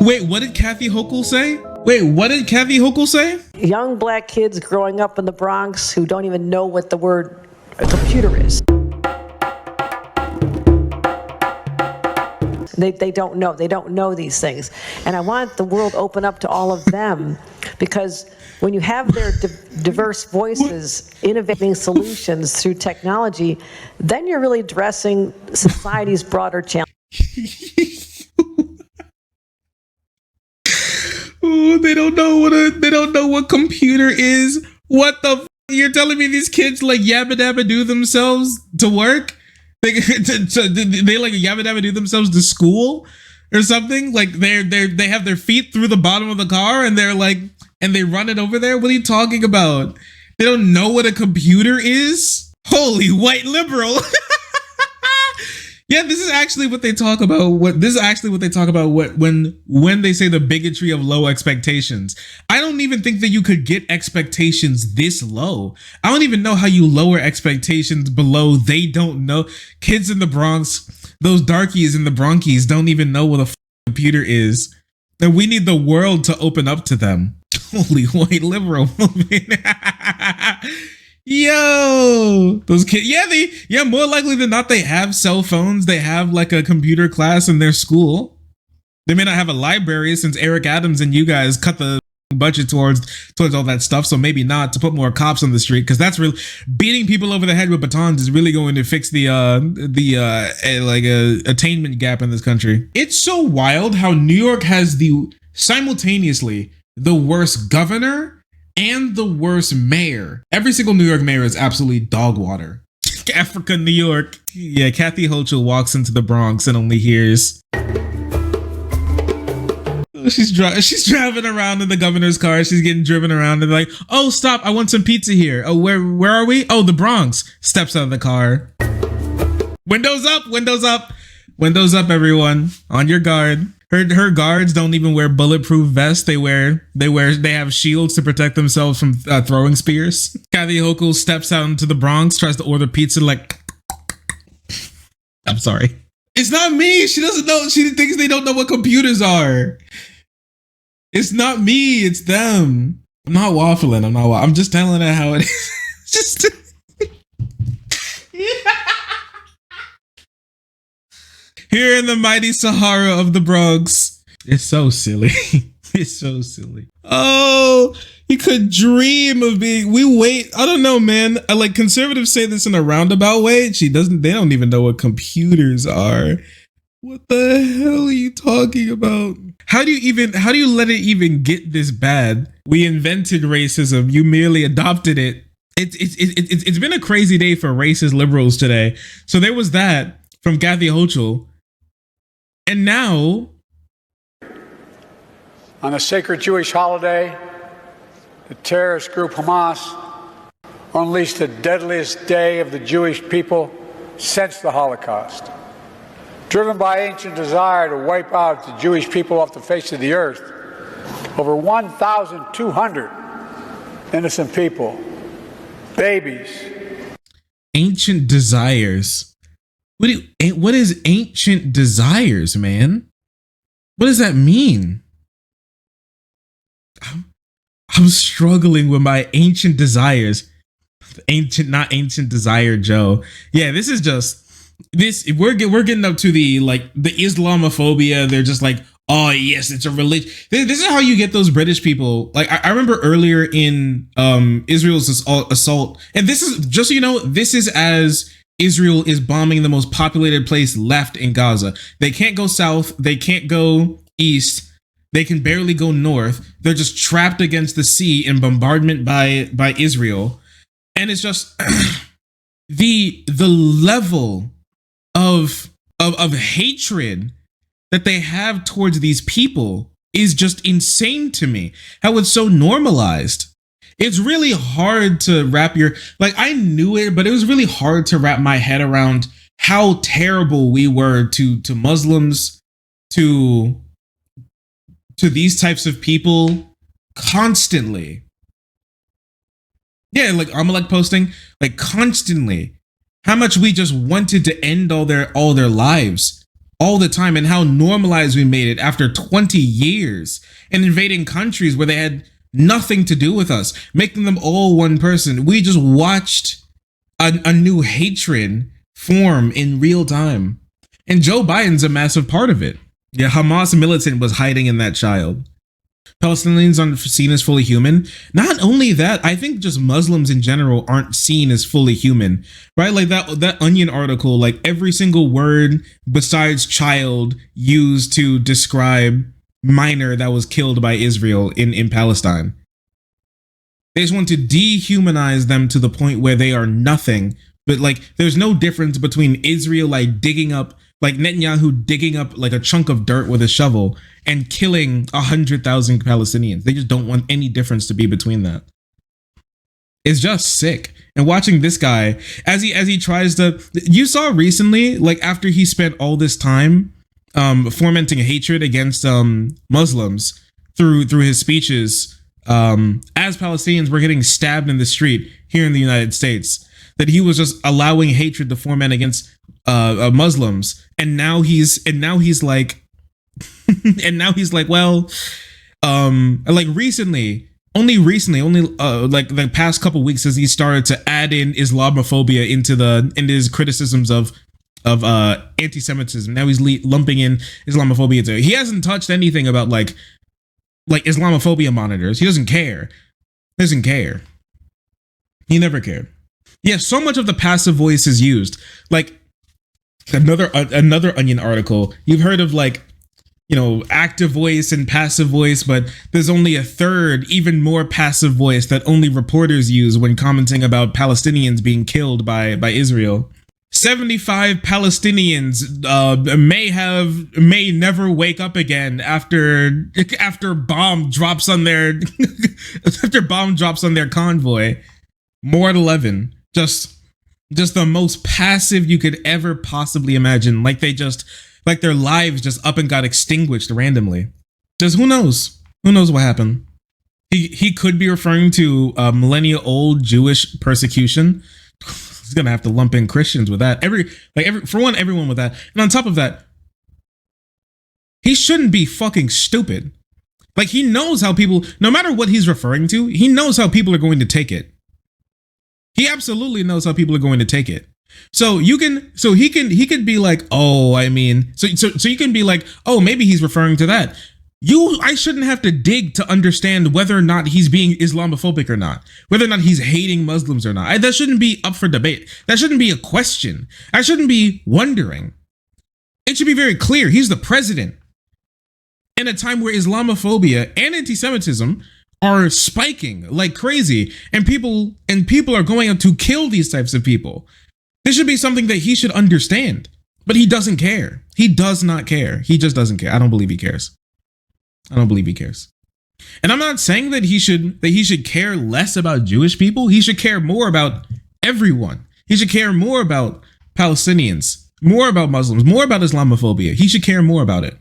Wait, what did Kathy Hochul say? Wait, what did Kathy Hochul say? Young black kids growing up in the Bronx who don't even know what the word a computer is. They don't know. They don't know these things. And I want the world open up to all of them, because when you have their diverse voices innovating solutions through technology, then you're really addressing society's broader challenges. Oh, they don't know what computer is. What the f? You're telling me these kids like yabba dabba do themselves to work? They like yabba dabba do themselves to school or something? Like they have their feet through the bottom of the car and they're like, and they run it over there? What are you talking about? They don't know what a computer is? Holy white liberal. Yeah, this is actually what they talk about. When they say the bigotry of low expectations. I don't even think that you could get expectations this low. I don't even know how you lower expectations below they don't know. Kids in the Bronx, those darkies in the Bronkies don't even know what a computer is. And we need the world to open up to them. Holy white liberal movement. Yo, those kids, more likely than not, they have cell phones. They have like a computer class in their school. They may not have a library since Eric Adams and you guys cut the budget towards all that stuff. So maybe not to put more cops on the street, because that's really beating people over the head with batons is really going to fix the attainment gap in this country. It's so wild how New York has simultaneously the worst governor and the worst mayor. Every single New York mayor is absolutely dog water. Africa, New York. Yeah, Kathy Hochul walks into the Bronx and only hears. She's driving around in the governor's car. She's getting driven around and like, oh, stop! I want some pizza here. Oh, where are we? Oh, the Bronx. Steps out of the car. Windows up! Windows up! Windows up, everyone. On your guard. Her guards don't even wear bulletproof vests. They have shields to protect themselves from throwing spears. Kathy Hochul steps out into the Bronx, tries to order pizza like, I'm sorry. It's not me. She doesn't know. She thinks they don't know what computers are. It's not me. It's them. I'm not waffling. I'm just telling her how it is. Just. Here in the mighty Sahara of the Bronx. It's so silly. It's so silly. Oh, you could dream of being. I don't know, man. Like conservatives say this in a roundabout way. They don't even know what computers are. What the hell are you talking about? How do you let it even get this bad? We invented racism. You merely adopted it. It's been a crazy day for racist liberals today. So there was that from Kathy Hochul. And now, on a sacred Jewish holiday, the terrorist group Hamas unleashed the deadliest day of the Jewish people since the Holocaust. Driven by ancient desire to wipe out the Jewish people off the face of the earth, over 1,200 innocent people, babies. Ancient desires. What is ancient desires, man? What does that mean? I'm struggling with my ancient desires. Not ancient desire, Joe. Yeah, this is just this. We're getting up to the Islamophobia. They're just like, oh yes, it's a religion. This is how you get those British people. Like I remember earlier in Israel's assault, and this is just so you know, this is as Israel is bombing the most populated place left in Gaza. They can't go south. They can't go east. They can barely go north. They're just trapped against the sea in bombardment by Israel. And it's just the level of hatred that they have towards these people is just insane to me. How it's so normalized. It's really hard to wrap I knew it, but it was really hard to wrap my head around how terrible we were to Muslims, to these types of people constantly. Yeah, like Amalek posting, like constantly. How much we just wanted to end all their lives. all the time, and how normalized we made it after 20 years and invading countries where they had nothing to do with us, making them all one person. We just watched a new hatred form in real time. And Joe Biden's a massive part of it. Yeah, Hamas militant was hiding in that child. Palestinians aren't seen as fully human. Not only that, I think just Muslims in general aren't seen as fully human, right? Like that Onion article, like every single word besides child used to describe minor that was killed by Israel in Palestine. They just want to dehumanize them to the point where they are nothing. But like, there's no difference between Israel like digging up, like Netanyahu digging up like a chunk of dirt with a shovel and killing 100,000 Palestinians. They just don't want any difference to be between that. It's just sick. And watching this guy as he tries to, you saw recently, like after he spent all this time fomenting hatred against Muslims through his speeches, as Palestinians were getting stabbed in the street here in the United States, that he was just allowing hatred to foment against Muslims, and now he's like, and now he's like, well, like recently, only like the past couple weeks, as he started to add in Islamophobia into his criticisms of anti-Semitism. Now he's lumping in Islamophobia into it. He hasn't touched anything about like Islamophobia monitors. He doesn't care. He never cared. Yeah, so much of the passive voice is used. Like another Onion article. You've heard of like, you know, active voice and passive voice, but there's only a third, even more passive voice that only reporters use when commenting about Palestinians being killed by Israel. 75 Palestinians may never wake up again after bomb drops on their convoy. More at 11. Just the most passive you could ever possibly imagine. Like their lives just up and got extinguished randomly. Just who knows what happened. He could be referring to millennia-old Jewish persecution. He's gonna have to lump in Christians with that. Everyone with that. And on top of that, he shouldn't be fucking stupid. Like, he knows how people, no matter what he's referring to, he knows how people are going to take it. He absolutely knows how people are going to take it. So he could be like, oh, I mean, so you can be like, oh, maybe he's referring to that. I shouldn't have to dig to understand whether or not he's being Islamophobic or not, whether or not he's hating Muslims or not. That shouldn't be up for debate. That shouldn't be a question. I shouldn't be wondering. It should be very clear. He's the president. In a time where Islamophobia and anti-Semitism are spiking like crazy, and people are going out to kill these types of people. This should be something that he should understand, but he doesn't care. He does not care. He just doesn't care. I don't believe he cares. And I'm not saying that he should care less about Jewish people. He should care more about everyone. He should care more about Palestinians, more about Muslims, more about Islamophobia. He should care more about it.